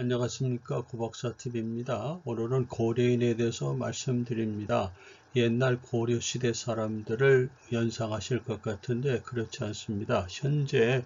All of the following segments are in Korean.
안녕하십니까, 고박사TV입니다. 오늘은 고려인에 대해서 말씀드립니다. 옛날 고려시대 사람들을 연상하실 것 같은데 그렇지 않습니다. 현재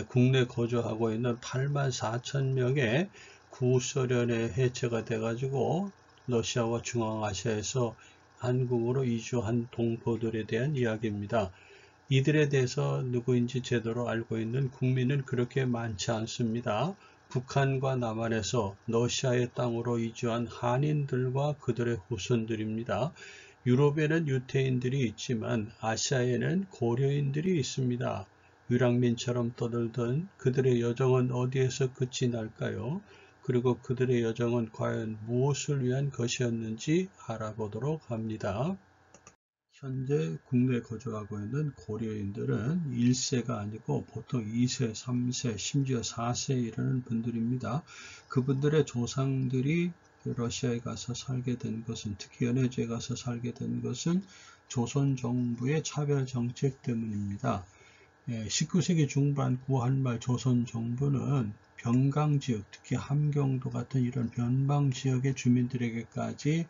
국내 거주하고 있는 84,000명의 구소련에 해체가 돼가지고 러시아와 중앙아시아에서 한국으로 이주한 동포들에 대한 이야기입니다. 이들에 대해서 누구인지 제대로 알고 있는 국민은 그렇게 많지 않습니다. 북한과 남한에서 러시아의 땅으로 이주한 한인들과 그들의 후손들입니다. 유럽에는 유태인들이 있지만 아시아에는 고려인들이 있습니다. 유랑민처럼 떠들던 그들의 여정은 어디에서 끝이 날까요? 그리고 그들의 여정은 과연 무엇을 위한 것이었는지 알아보도록 합니다. 현재 국내에 거주하고 있는 고려인들은 1세가 아니고 보통 2세, 3세, 심지어 4세에 이르는 분들입니다. 그분들의 조상들이 러시아에 가서 살게 된 것은, 특히 연해주에 가서 살게 된 것은 조선 정부의 차별 정책 때문입니다. 19세기 중반 구한말 조선 정부는 변강지역, 특히 함경도 같은 이런 변방지역의 주민들에게까지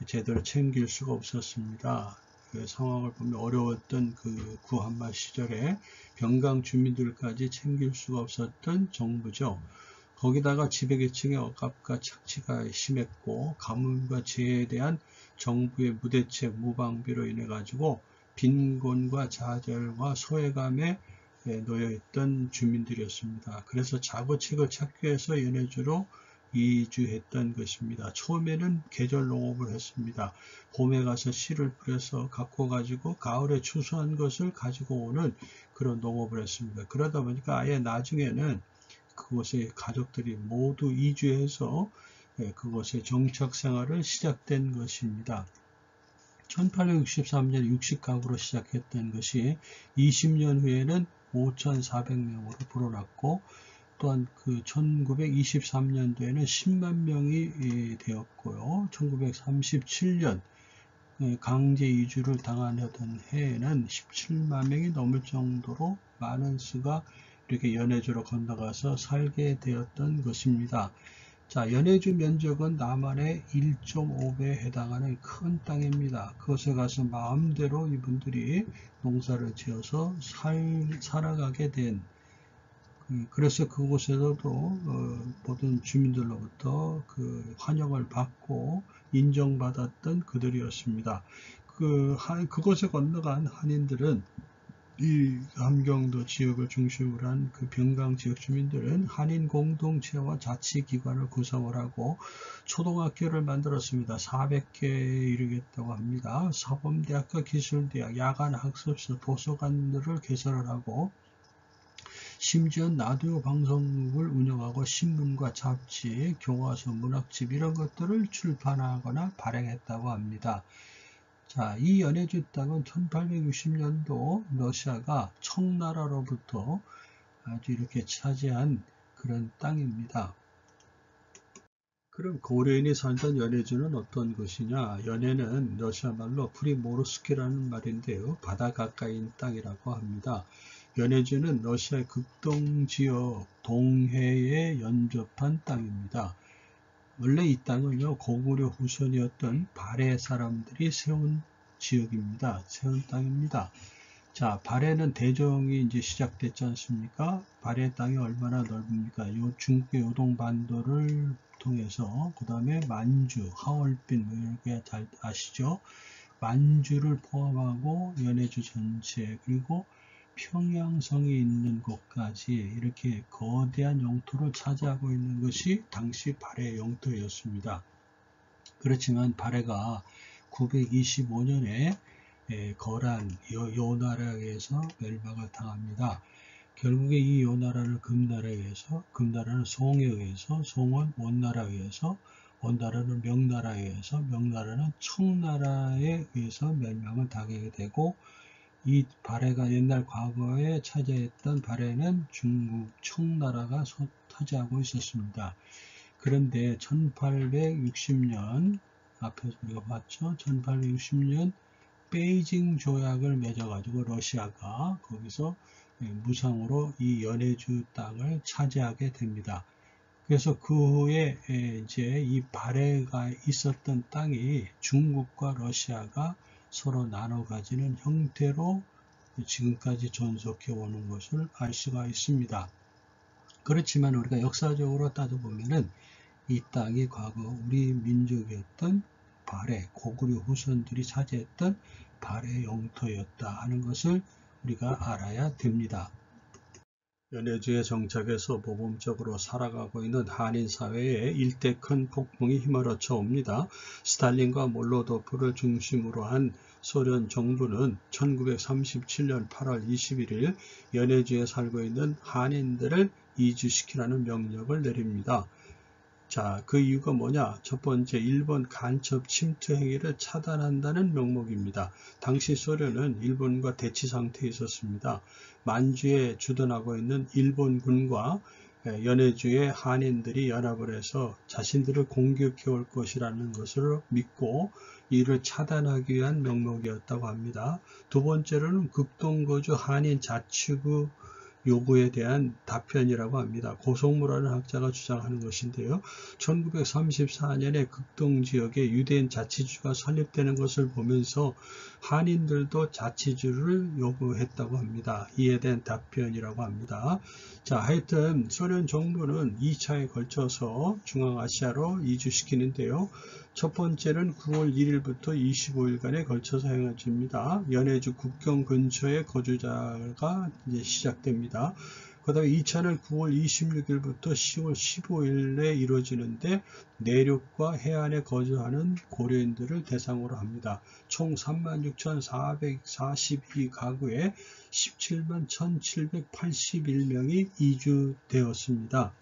제대로 챙길 수가 없었습니다. 그 상황을 보면 어려웠던 그 구한말 시절에 변강 주민들까지 챙길 수가 없었던 정부죠. 거기다가 지배계층의 억압과 착취가 심했고 가뭄과 재해에 대한 정부의 무대책, 무방비로 인해 가지고 빈곤과 좌절과 소외감에 놓여있던 주민들이었습니다. 그래서 자부책을 찾기 위해서 연해주로 이주했던 것입니다. 처음에는 계절 농업을 했습니다. 봄에 가서 씨를 뿌려서 갖고 가지고 가을에 추수한 것을 가지고 오는 그런 농업을 했습니다. 그러다 보니까 아예 나중에는 그곳에 가족들이 모두 이주해서 그곳에 정착 생활을 시작된 것입니다. 1863년 60가구로 시작했던 것이 20년 후에는 5,400명으로 불어났고 또한 그 1923년도에는 10만 명이 되었고요. 1937년 강제 이주를 당하던 해에는 17만 명이 넘을 정도로 많은 수가 이렇게 연해주로 건너가서 살게 되었던 것입니다. 자, 연해주 면적은 남한의 1.5배에 해당하는 큰 땅입니다. 그것에 가서 마음대로 이분들이 농사를 지어서 살아가게 된, 그래서 그곳에서도 모든 주민들로부터 그 환영을 받고 인정받았던 그들이었습니다. 그곳에 건너간 한인들은 이 함경도 지역을 중심으로 한 그 변강 지역 주민들은 한인 공동체와 자치기관을 구성을 하고 초등학교를 만들었습니다. 400개에 이르겠다고 합니다. 사범대학과 기술대학, 야간학습소, 도서관들을 개설을 하고 심지어 라디오 방송국을 운영하고 신문과 잡지, 교과서, 문학집 이런 것들을 출판하거나 발행했다고 합니다. 자, 이 연해주 땅은 1860년도 러시아가 청나라로부터 아주 이렇게 차지한 그런 땅입니다. 그럼 고려인이 살던 연해주는 어떤 것이냐? 연해는 러시아 말로 프리모르스키라는 말인데요. 바다 가까이인 땅이라고 합니다. 연해주는 러시아의 극동지역 동해에 연접한 땅입니다. 원래 이 땅은요, 고구려 후손이었던 발해 사람들이 세운 지역입니다. 세운 땅입니다. 자, 발해는 대정이 이제 시작됐지 않습니까? 발해 땅이 얼마나 넓습니까? 중국의 요동반도를 통해서, 그 다음에 만주, 하얼빈, 이렇게 잘 아시죠? 만주를 포함하고 연해주 전체, 그리고 평양성이 있는 곳까지 이렇게 거대한 영토를 차지하고 있는 것이 당시 발해의 영토였습니다. 그렇지만 발해가 925년에 거란 요나라에 의해서 멸망을 당합니다. 결국에 이 요나라는 금나라에 의해서, 금나라는 송에 의해서, 송은 원나라에 의해서, 원나라는 명나라에 의해서, 명나라는 청나라에 의해서 멸망을 당하게 되고, 이 발해가 옛날 과거에 차지했던 발해는 중국 청나라가 차지하고 있었습니다. 그런데 1860년, 앞에서 우리가 봤죠? 1860년 베이징 조약을 맺어가지고 러시아가 거기서 무상으로 이 연해주 땅을 차지하게 됩니다. 그래서 그 후에 이제 이 발해가 있었던 땅이 중국과 러시아가 서로 나눠 가지는 형태로 지금까지 존속해 오는 것을 알 수가 있습니다. 그렇지만 우리가 역사적으로 따져보면은 이 땅이 과거 우리 민족이었던 발해, 고구려 후손들이 차지했던 발해 영토였다 하는 것을 우리가 알아야 됩니다. 연해주에 정착해서 모범적으로 살아가고 있는 한인 사회에 일대 큰 폭풍이 휘몰아쳐 옵니다. 스탈린과 몰로도프를 중심으로 한 소련 정부는 1937년 8월 21일 연해주에 살고 있는 한인들을 이주시키라는 명령을 내립니다. 자, 그 이유가 뭐냐? 첫 번째, 일본 간첩 침투 행위를 차단한다는 명목입니다. 당시 소련은 일본과 대치 상태에 있었습니다. 만주에 주둔하고 있는 일본군과 연해주의 한인들이 연합을 해서 자신들을 공격해 올 것이라는 것을 믿고 이를 차단하기 위한 명목이었다고 합니다. 두 번째로는 극동거주 한인 자치구 요구에 대한 답변이라고 합니다. 고성무라는 학자가 주장하는 것인데요. 1934년에 극동지역에 유대인 자치주가 설립되는 것을 보면서 한인들도 자치주를 요구했다고 합니다. 이에 대한 답변이라고 합니다. 자, 하여튼 소련 정부는 2차에 걸쳐서 중앙아시아로 이주시키는데요. 첫 번째는 9월 1일부터 25일간에 걸쳐서 행해집니다. 연해주 국경 근처의 거주자가 이제 시작됩니다. 그 다음에 2차는 9월 26일부터 10월 15일에 이루어지는데 내륙과 해안에 거주하는 고려인들을 대상으로 합니다. 총 36,442가구에 17만 1,781명이 이주되었습니다.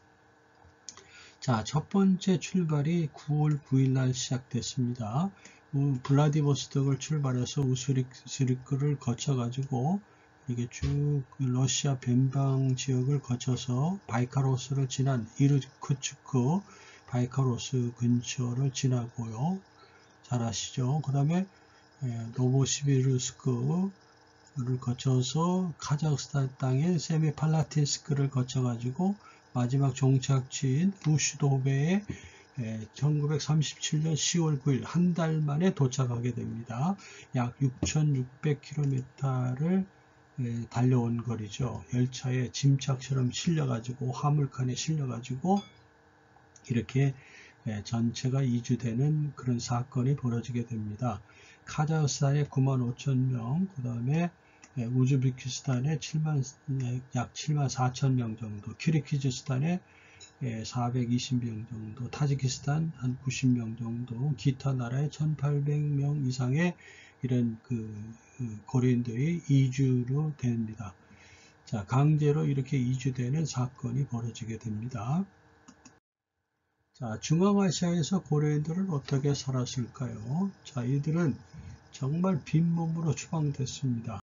자, 첫 번째 출발이 9월 9일 날 시작됐습니다. 블라디보스톡을 출발해서 우스리크를 거쳐가지고 이렇게 쭉 러시아 변방 지역을 거쳐서 바이카로스를 지난 이르쿠츠크 바이카로스 근처를 지나고요. 잘 아시죠? 그 다음에 노보시비르스크를 거쳐서 카자흐스탄 땅의 세미팔라틴스크를 거쳐가지고 마지막 종착지인 우슈도베에 1937년 10월 9일 한 달 만에 도착하게 됩니다. 약 6,600km를 달려온 거리죠. 열차에 짐짝처럼 실려가지고 화물칸에 실려가지고 이렇게 전체가 이주되는 그런 사건이 벌어지게 됩니다. 카자흐스탄에 95,000명, 그 다음에 우즈베키스탄에 약 7만 4천 명 정도, 키르기즈스탄에 420명 정도, 타지키스탄 한 90명 정도, 기타 나라에 1,800명 이상의 이런 고려인들이 이주로 됩니다. 자, 강제로 이렇게 이주되는 사건이 벌어지게 됩니다. 자, 중앙아시아에서 고려인들은 어떻게 살았을까요? 자, 이들은 정말 빈몸으로 추방됐습니다.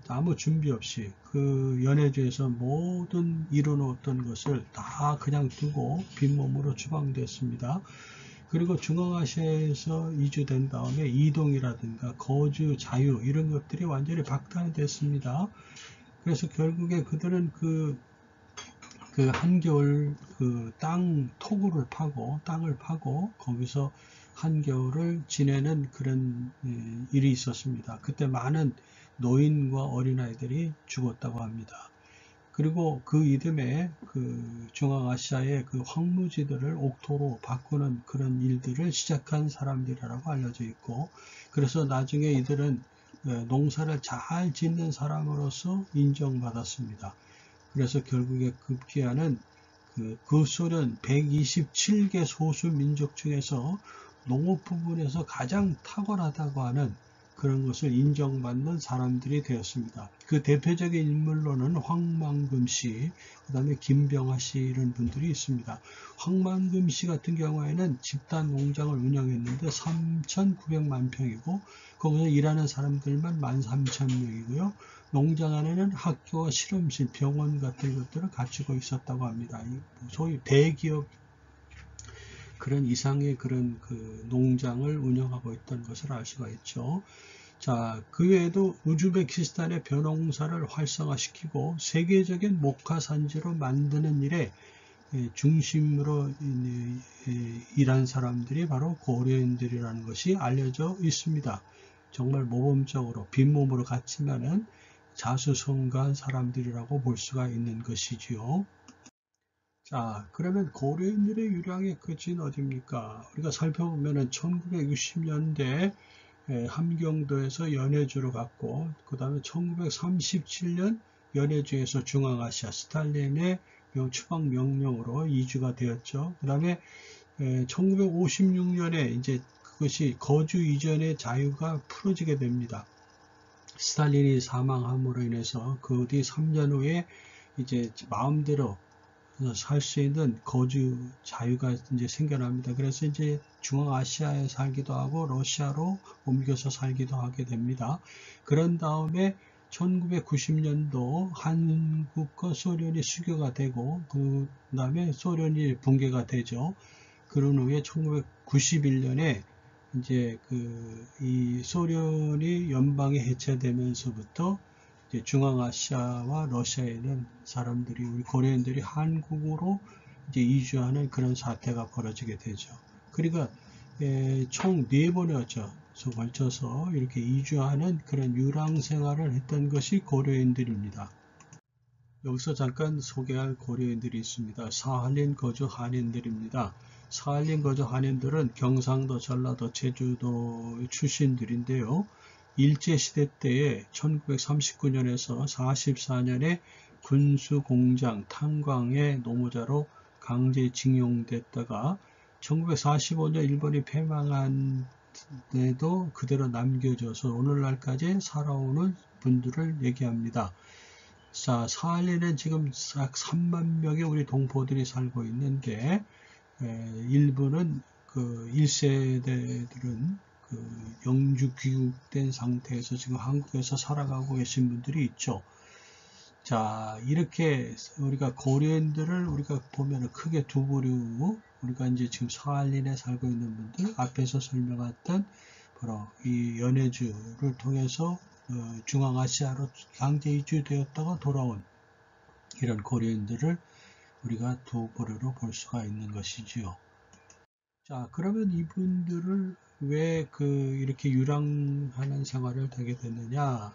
아무 준비 없이 그 연해주에서 모든 이뤄놓았던 것을 다 그냥 두고 빈몸으로 추방됐습니다. 그리고 중앙아시아에서 이주된 다음에 이동이라든가 거주 자유 이런 것들이 완전히 박탈됐습니다. 그래서 결국에 그들은 그 한겨울 땅 토구를 파고 땅을 파고 거기서 한겨울을 지내는 그런 일이 있었습니다. 그때 많은 노인과 어린아이들이 죽었다고 합니다. 그리고 그 이듬해 중앙아시아의 그 황무지들을 옥토로 바꾸는 그런 일들을 시작한 사람들이라고 알려져 있고, 그래서 나중에 이들은 농사를 잘 짓는 사람으로서 인정받았습니다. 그래서 결국에 급기야는 그 소련 127개 소수 민족 중에서 농업 부분에서 가장 탁월하다고 하는 그런 것을 인정받는 사람들이 되었습니다. 그 대표적인 인물로는 황만금 씨, 그 다음에 김병하 씨 이런 분들이 있습니다. 황만금 씨 같은 경우에는 집단 농장을 운영했는데 3,900만 평이고 거기서 일하는 사람들만 13,000명이고요. 농장 안에는 학교와 실험실, 병원 같은 것들을 갖추고 있었다고 합니다. 소위 대기업 그런 이상의 그런 농장을 운영하고 있던 것을 알 수가 있죠. 자, 그 외에도 우즈베키스탄의 벼농사를 활성화시키고 세계적인 목화 산지로 만드는 일에 중심으로 일한 사람들이 바로 고려인들이라는 것이 알려져 있습니다. 정말 모범적으로 빈몸으로 갔지만은 자수성가한 사람들이라고 볼 수가 있는 것이지요. 자, 그러면 고려인들의 유랑의 끝은 어디입니까? 우리가 살펴보면은 1960년대 함경도에서 연해주로 갔고, 그 다음에 1937년 연해주에서 중앙아시아 스탈린의 추방 명령으로 이주가 되었죠. 그 다음에 1956년에 이제 그것이 거주 이전의 자유가 풀어지게 됩니다. 스탈린이 사망함으로 인해서 그 뒤 3년 후에 이제 마음대로 살 수 있는 거주 자유가 이제 생겨납니다. 그래서 이제 중앙아시아에 살기도 하고 러시아로 옮겨서 살기도 하게 됩니다. 그런 다음에 1990년도 한국과 소련이 수교가 되고 그 다음에 소련이 붕괴가 되죠. 그런 후에 1991년에 이제 이 소련이 연방이 해체되면서부터 이제 중앙아시아와 러시아에 있는 사람들이, 우리 고려인들이 한국으로 이제 이주하는 그런 사태가 벌어지게 되죠. 그러니까 총 4번에 걸쳐서 이렇게 이주하는 그런 유랑 생활을 했던 것이 고려인들입니다. 여기서 잠깐 소개할 고려인들이 있습니다. 사할린 거주 한인들입니다. 사할린 거주 한인들은 경상도, 전라도, 제주도 출신들인데요. 일제시대 때에 1939년에서 44년에 군수공장 탄광의 노무자로 강제징용됐다가 1945년 일본이 패망한 데도 그대로 남겨져서 오늘날까지 살아오는 분들을 얘기합니다. 자, 사할린은 지금 약 3만 명의 우리 동포들이 살고 있는데 일부는 그 1세대들은 그 영주 귀국된 상태에서 지금 한국에서 살아가고 계신 분들이 있죠. 자, 이렇게 우리가 고려인들을 우리가 보면 크게 두 부류, 우리가 이제 지금 사할린에 살고 있는 분들, 앞에서 설명했던 바로 이 연해주를 통해서 중앙아시아로 강제 이주되었다가 돌아온 이런 고려인들을 우리가 두 부류로 볼 수가 있는 것이지요. 자, 그러면 이분들을 왜 이렇게 유랑하는 생활을 하게 됐느냐?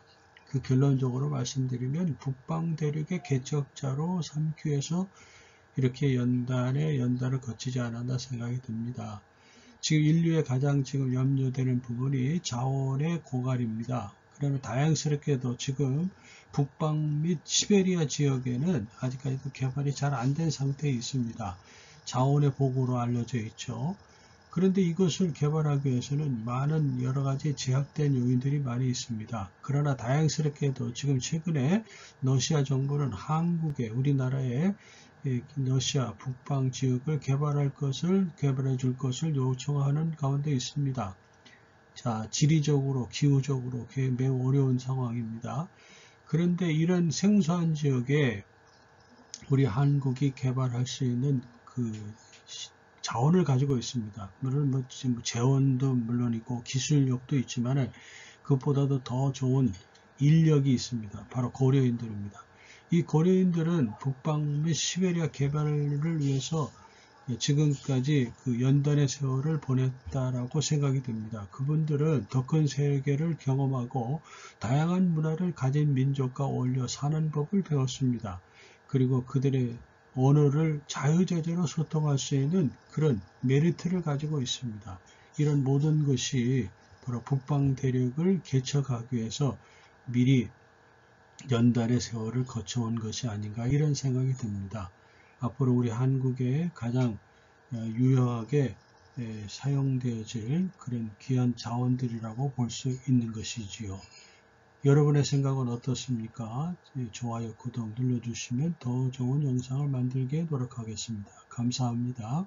그 결론적으로 말씀드리면 북방 대륙의 개척자로 삼기 위해서 이렇게 연단을 거치지 않았나 생각이 듭니다. 지금 인류의 가장 지금 염려되는 부분이 자원의 고갈입니다. 그러면 다행스럽게도 지금 북방 및 시베리아 지역에는 아직까지도 개발이 잘 안 된 상태에 있습니다. 자원의 보고로 알려져 있죠. 그런데 이것을 개발하기 위해서는 많은 여러 가지 제약된 요인들이 많이 있습니다. 그러나 다행스럽게도 지금 최근에 러시아 정부는 한국에, 우리나라에 러시아 북방 지역을 개발해 줄 것을 요청하는 가운데 있습니다. 자, 지리적으로, 기후적으로 매우 어려운 상황입니다. 그런데 이런 생소한 지역에 우리 한국이 개발할 수 있는 자원을 가지고 있습니다. 물론 재원도 물론 있고 기술력도 있지만 그것보다도 더 좋은 인력이 있습니다. 바로 고려인들입니다. 이 고려인들은 북방 및 시베리아 개발을 위해서 지금까지 그 연단의 세월을 보냈다라고 생각이 됩니다. 그분들은 더 큰 세계를 경험하고 다양한 문화를 가진 민족과 어울려 사는 법을 배웠습니다. 그리고 그들의 언어를 자유자재로 소통할 수 있는 그런 메리트를 가지고 있습니다. 이런 모든 것이 바로 북방 대륙을 개척하기 위해서 미리 연단의 세월을 거쳐온 것이 아닌가 이런 생각이 듭니다. 앞으로 우리 한국에 가장 유효하게 사용되어질 그런 귀한 자원들이라고 볼 수 있는 것이지요. 여러분의 생각은 어떻습니까? 좋아요, 구독 눌러주시면 더 좋은 영상을 만들기에 노력하겠습니다. 감사합니다.